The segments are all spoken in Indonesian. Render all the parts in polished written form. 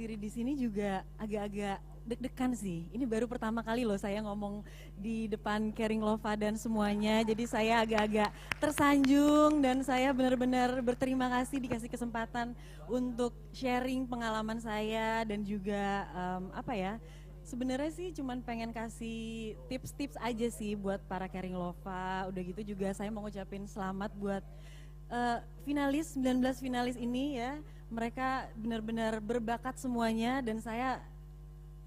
berdiri di sini juga agak-agak deg-degan sih. Ini baru pertama kali loh saya ngomong di depan Caring Lova dan semuanya. Jadi saya agak-agak tersanjung dan saya benar-benar berterima kasih dikasih kesempatan untuk sharing pengalaman saya dan juga apa ya? Sebenarnya sih cuman pengen kasih tips-tips aja sih buat para Caring Lova. Udah gitu juga saya mau ngucapin selamat buat finalis 19 finalis ini ya. Mereka benar-benar berbakat semuanya dan saya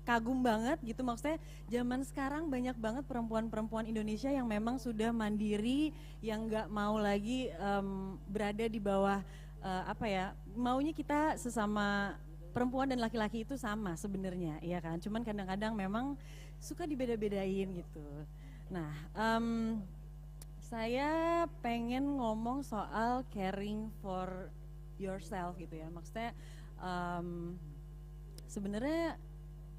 kagum banget gitu, maksudnya zaman sekarang banyak banget perempuan-perempuan Indonesia yang memang sudah mandiri, yang nggak mau lagi berada di bawah apa ya, maunya kita sesama perempuan dan laki-laki itu sama sebenarnya, ya kan, cuman kadang-kadang memang suka dibeda-bedain gitu. Nah, saya pengen ngomong soal caring for yourself gitu ya, maksudnya sebenarnya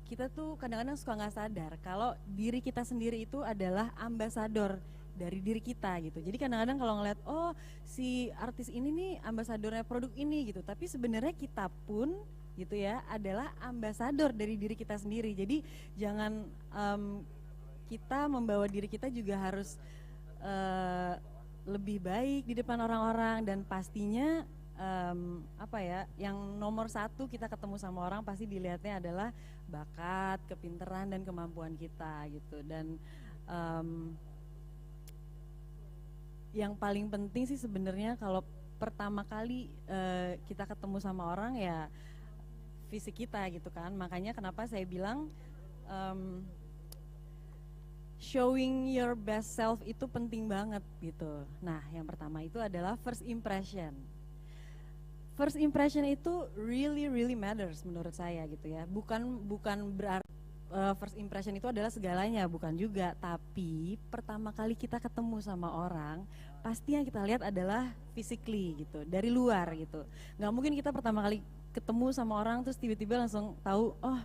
kita tuh kadang-kadang suka nggak sadar kalau diri kita sendiri itu adalah ambasador dari diri kita gitu. Jadi kadang-kadang kalau ngeliat, oh si artis ini nih ambasadornya produk ini gitu, tapi sebenarnya kita pun gitu ya adalah ambasador dari diri kita sendiri. Jadi jangan kita membawa diri kita juga harus lebih baik di depan orang-orang, dan pastinya apa ya, yang nomor satu kita ketemu sama orang pasti dilihatnya adalah bakat, kepintaran dan kemampuan kita gitu. Dan yang paling penting sih sebenarnya kalau pertama kali kita ketemu sama orang ya fisik kita gitu kan. Makanya kenapa saya bilang showing your best self itu penting banget gitu. Nah, yang pertama itu adalah first impression. First impression itu really matters menurut saya gitu ya. Bukan berarti first impression itu adalah segalanya, bukan juga. Tapi pertama kali kita ketemu sama orang, pasti yang kita lihat adalah physically gitu, dari luar gitu. Nggak mungkin kita pertama kali ketemu sama orang terus tiba-tiba langsung tahu, oh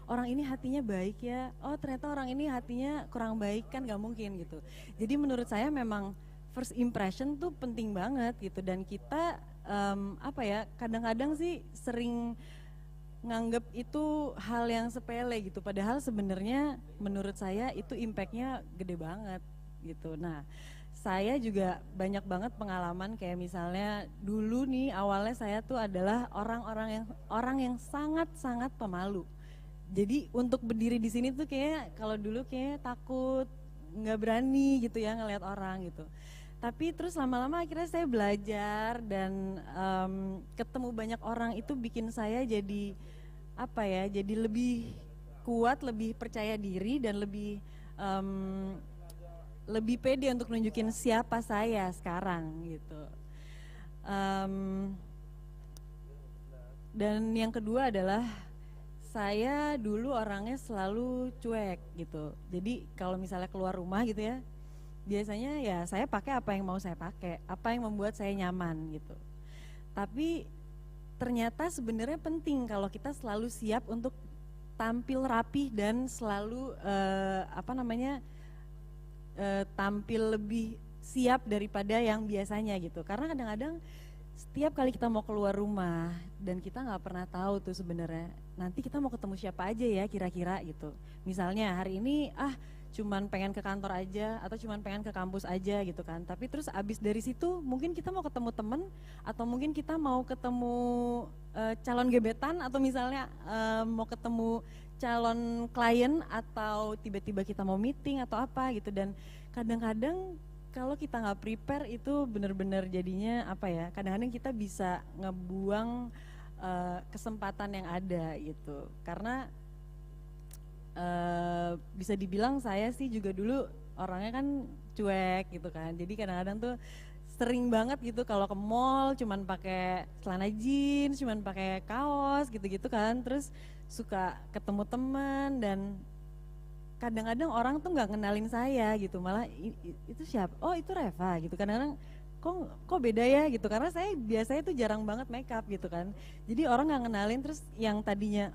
orang ini hatinya baik ya, oh ternyata orang ini hatinya kurang baik, kan nggak mungkin gitu. Jadi menurut saya memang first impression tuh penting banget gitu, dan kita apa ya, kadang-kadang sih sering nganggep itu hal yang sepele gitu, padahal sebenarnya menurut saya itu impactnya gede banget gitu. Nah, saya juga banyak banget pengalaman, kayak misalnya dulu nih awalnya saya tuh adalah orang yang sangat pemalu. Jadi untuk berdiri di sini tuh kayak kalau dulu kayak takut, nggak berani gitu ya ngelihat orang gitu. Tapi terus lama-lama akhirnya saya belajar dan ketemu banyak orang, itu bikin saya jadi apa ya, jadi lebih kuat, lebih percaya diri dan lebih pede untuk nunjukin siapa saya sekarang gitu. Dan yang kedua adalah saya dulu orangnya selalu cuek gitu. Jadi kalau misalnya keluar rumah gitu ya, biasanya ya saya pakai apa yang mau saya pakai, apa yang membuat saya nyaman gitu. Tapi ternyata sebenarnya penting kalau kita selalu siap untuk tampil rapih dan selalu tampil lebih siap daripada yang biasanya gitu. Karena kadang-kadang setiap kali kita mau keluar rumah dan kita nggak pernah tahu tuh sebenarnya nanti kita mau ketemu siapa aja ya kira-kira gitu. Misalnya hari ini cuman pengen ke kantor aja atau cuman pengen ke kampus aja gitu kan, tapi terus abis dari situ mungkin kita mau ketemu temen atau mungkin kita mau ketemu calon gebetan atau misalnya mau ketemu calon klien atau tiba-tiba kita mau meeting atau apa gitu. Dan kadang-kadang kalau kita nggak prepare itu benar-benar jadinya apa ya, kadang-kadang kita bisa ngebuang kesempatan yang ada gitu. Karena bisa dibilang saya sih juga dulu orangnya kan cuek gitu kan, jadi kadang-kadang tuh sering banget gitu kalau ke mall cuman pakai celana jeans, cuman pakai kaos gitu-gitu kan, terus suka ketemu teman dan kadang-kadang orang tuh nggak kenalin saya gitu, malah itu siapa, oh itu Reva gitu. Kadang-kadang kok beda ya gitu, karena saya biasanya tuh jarang banget make up gitu kan, jadi orang nggak kenalin. Terus yang tadinya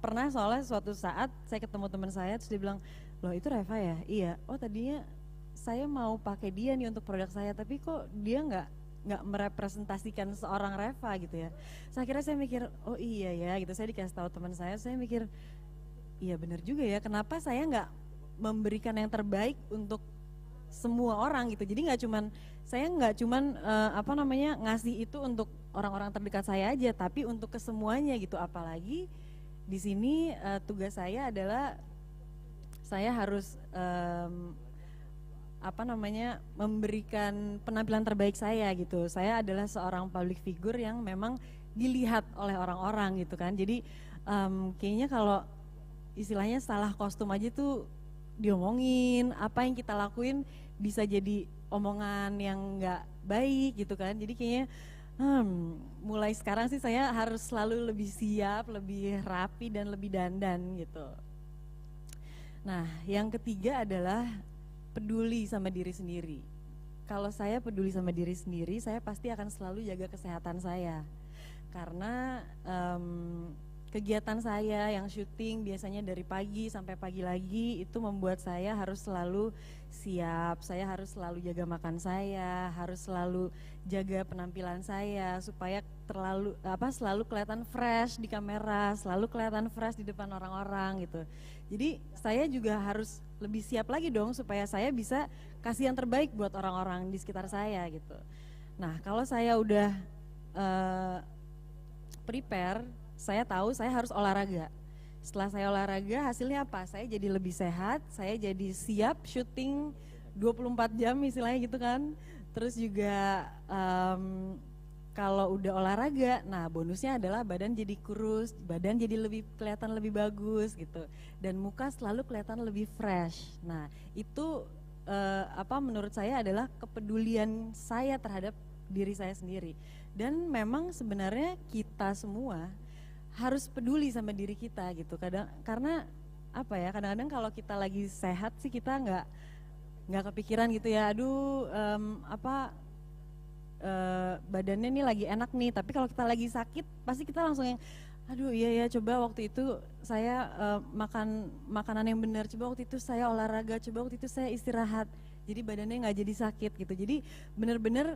pernah soalnya suatu saat saya ketemu teman saya terus dia bilang, loh itu Reva ya? Iya. Oh tadinya saya mau pakai dia nih untuk produk saya, tapi kok dia nggak nggak merepresentasikan seorang Reva gitu ya. So, akhirnya saya mikir, oh iya ya gitu, saya dikasih tahu teman saya mikir, iya benar juga ya, kenapa saya nggak memberikan yang terbaik untuk semua orang gitu. Jadi saya nggak cuman ngasih itu untuk orang-orang terdekat saya aja, tapi untuk kesemuanya gitu. Apalagi di sini tugas saya adalah saya harus memberikan penampilan terbaik saya gitu. Saya adalah seorang public figure yang memang dilihat oleh orang-orang gitu kan. Jadi kayaknya kalau istilahnya salah kostum aja tuh diomongin, apa yang kita lakuin bisa jadi omongan yang nggak baik gitu kan. Jadi kayaknya mulai sekarang sih saya harus selalu lebih siap, lebih rapi dan lebih dandan gitu. Nah, yang ketiga adalah peduli sama diri sendiri. Kalau saya peduli sama diri sendiri, saya pasti akan selalu jaga kesehatan saya. Karena kegiatan saya yang syuting biasanya dari pagi sampai pagi lagi, itu membuat saya harus selalu siap, saya harus selalu jaga makan saya, harus selalu jaga penampilan saya supaya selalu kelihatan fresh di kamera, selalu kelihatan fresh di depan orang-orang gitu. Jadi saya juga harus lebih siap lagi dong supaya saya bisa kasih yang terbaik buat orang-orang di sekitar saya gitu. Nah, kalau saya udah prepare, saya tahu saya harus olahraga. Setelah saya olahraga, hasilnya apa? Saya jadi lebih sehat, saya jadi siap syuting 24 jam istilahnya gitu kan. Terus juga kalau udah olahraga, nah bonusnya adalah badan jadi kurus, badan jadi kelihatan lebih bagus gitu. Dan muka selalu kelihatan lebih fresh. Nah itu menurut saya adalah kepedulian saya terhadap diri saya sendiri. Dan memang sebenarnya kita semua harus peduli sama diri kita gitu. Karena kadang-kadang kalau kita lagi sehat sih kita nggak kepikiran gitu ya. Aduh badannya nih lagi enak nih. Tapi kalau kita lagi sakit pasti kita langsung yang aduh iya ya, coba waktu itu saya makan makanan yang benar, coba waktu itu saya olahraga, coba waktu itu saya istirahat. Jadi badannya nggak jadi sakit gitu. Jadi benar-benar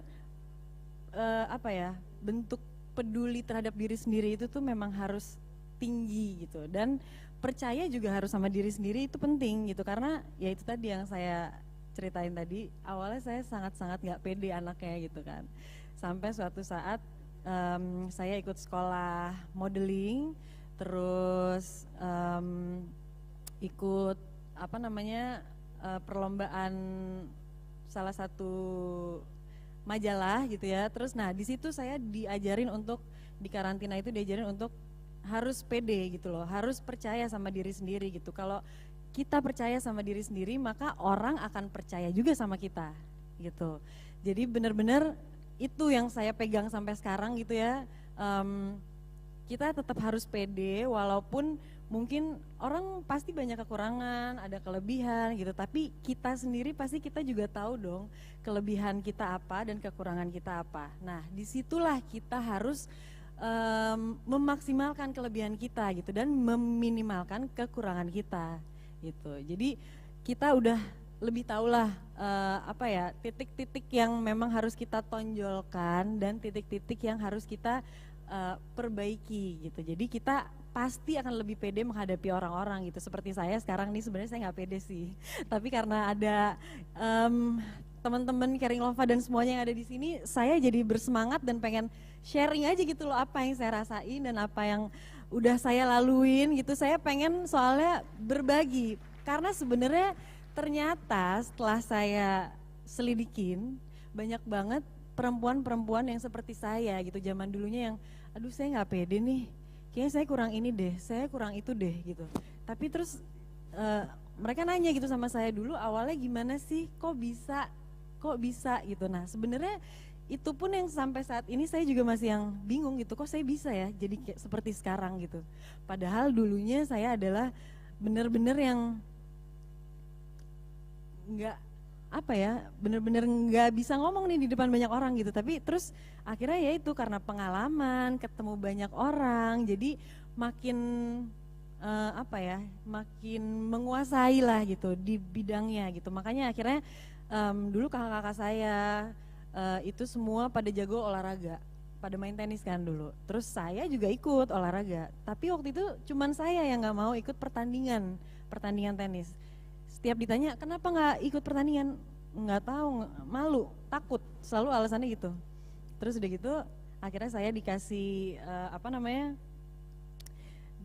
bentuk peduli terhadap diri sendiri itu tuh memang harus tinggi gitu, dan percaya juga harus sama diri sendiri itu penting gitu, karena ya itu tadi yang saya ceritain tadi, awalnya saya sangat-sangat gak pede anaknya gitu kan, sampai suatu saat saya ikut sekolah modeling, terus ikut perlombaan salah satu majalah gitu ya. Terus di situ saya diajarin untuk di karantina itu diajarin untuk harus pede gitu loh, harus percaya sama diri sendiri gitu. Kalau kita percaya sama diri sendiri, maka orang akan percaya juga sama kita gitu. Jadi benar-benar itu yang saya pegang sampai sekarang gitu ya. Kita tetap harus pede walaupun mungkin orang pasti banyak kekurangan, ada kelebihan gitu, tapi kita sendiri pasti kita juga tahu dong kelebihan kita apa dan kekurangan kita apa. Nah disitulah kita harus memaksimalkan kelebihan kita gitu dan meminimalkan kekurangan kita gitu. Jadi kita udah lebih tahulah titik-titik yang memang harus kita tonjolkan dan titik-titik yang harus kita perbaiki gitu. Jadi kita pasti akan lebih pede menghadapi orang-orang gitu. Seperti saya sekarang nih, sebenarnya saya nggak pede sih, tapi karena ada teman-teman Caring Lova dan semuanya yang ada di sini, saya jadi bersemangat dan pengen sharing aja gitu loh apa yang saya rasain dan apa yang udah saya laluin gitu. Saya pengen soalnya berbagi, karena sebenarnya ternyata setelah saya selidikin banyak banget perempuan-perempuan yang seperti saya gitu, zaman dulunya yang aduh saya nggak pede nih, kayaknya saya kurang ini deh, saya kurang itu deh gitu. Tapi terus mereka nanya gitu sama saya, dulu awalnya gimana sih, kok bisa gitu. Nah sebenarnya itu pun yang sampai saat ini saya juga masih yang bingung gitu, kok saya bisa ya jadi kayak seperti sekarang gitu. Padahal dulunya saya adalah bener-bener yang bener-bener nggak bisa ngomong nih di depan banyak orang gitu. Tapi terus akhirnya ya itu karena pengalaman, ketemu banyak orang, jadi makin makin menguasai lah gitu di bidangnya gitu. Makanya akhirnya dulu kakak-kakak saya itu semua pada jago olahraga, pada main tenis kan dulu. Terus saya juga ikut olahraga, tapi waktu itu cuman saya yang nggak mau ikut pertandingan tenis. Setiap ditanya kenapa nggak ikut pertandingan, nggak tahu, malu, takut, selalu alasannya gitu. Terus udah gitu akhirnya saya dikasih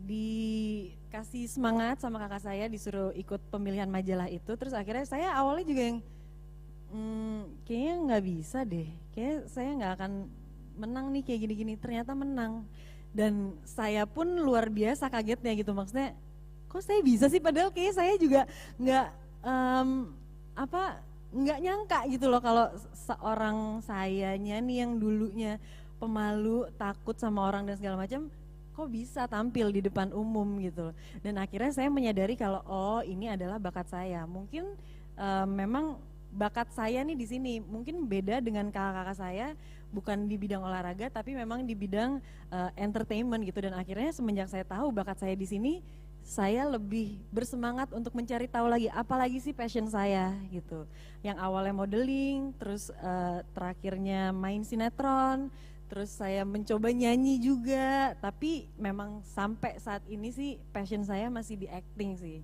dikasih semangat sama kakak saya, disuruh ikut pemilihan majalah itu. Terus akhirnya saya awalnya juga yang kayaknya nggak bisa deh, kayak saya nggak akan menang nih kayak gini-gini. Ternyata menang, dan saya pun luar biasa kagetnya gitu. Maksudnya kok saya bisa sih, padahal kayak saya juga nggak nggak nyangka gitu loh kalau seorang sayanya nih yang dulunya pemalu, takut sama orang dan segala macam, kok bisa tampil di depan umum gitu. Dan akhirnya saya menyadari kalau oh ini adalah bakat saya. Mungkin memang bakat saya nih di sini mungkin beda dengan kakak-kakak saya, bukan di bidang olahraga tapi memang di bidang entertainment gitu. Dan akhirnya semenjak saya tahu bakat saya di sini, saya lebih bersemangat untuk mencari tahu lagi apalagi sih passion saya gitu. Yang awalnya modeling, terus terakhirnya main sinetron, terus saya mencoba nyanyi juga, tapi memang sampai saat ini sih passion saya masih di acting sih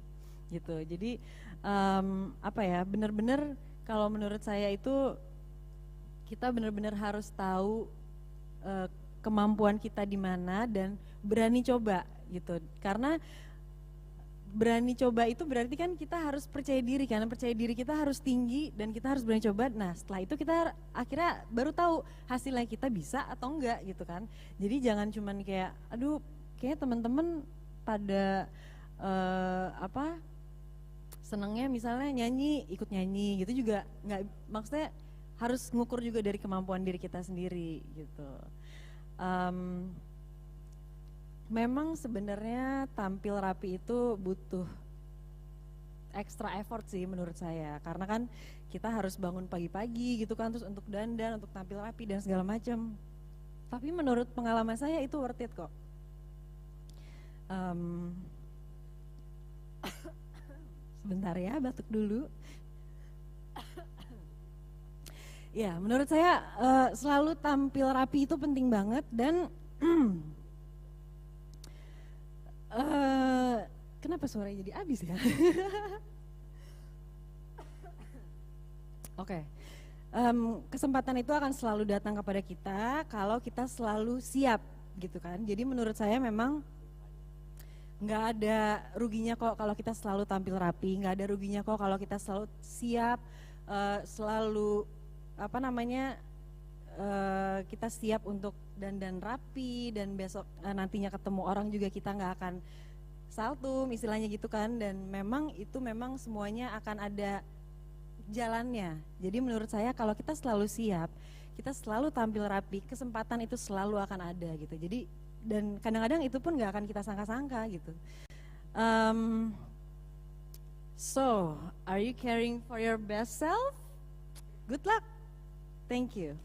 gitu. Jadi benar-benar kalau menurut saya itu kita benar-benar harus tahu kemampuan kita di mana dan berani coba gitu. Karena berani coba itu berarti kan kita harus percaya diri, karena percaya diri kita harus tinggi dan kita harus berani coba. Nah setelah itu kita akhirnya baru tahu hasilnya kita bisa atau enggak gitu kan. Jadi jangan cuman kayak aduh kayak teman-teman pada senengnya misalnya nyanyi, ikut nyanyi gitu juga nggak, maksudnya harus ngukur juga dari kemampuan diri kita sendiri gitu. Memang sebenarnya tampil rapi itu butuh extra effort sih menurut saya, karena kan kita harus bangun pagi-pagi gitu kan, terus untuk dandan, untuk tampil rapi dan segala macam. Tapi menurut pengalaman saya itu worth it kok. Sebentar ya, batuk dulu. Ya, menurut saya selalu tampil rapi itu penting banget. Dan kenapa suaranya jadi habis ya? Oke. Kesempatan itu akan selalu datang kepada kita kalau kita selalu siap gitu kan. Jadi menurut saya memang nggak ada ruginya kok kalau kita selalu tampil rapi, nggak ada ruginya kok kalau kita selalu siap, selalu kita siap untuk dandan rapi, dan besok nantinya ketemu orang juga kita nggak akan saltum istilahnya gitu kan. Dan memang itu memang semuanya akan ada jalannya. Jadi menurut saya kalau kita selalu siap, kita selalu tampil rapi, kesempatan itu selalu akan ada gitu. Jadi dan kadang-kadang itu pun nggak akan kita sangka-sangka gitu. So, are you caring for your best self? Good luck. Thank you.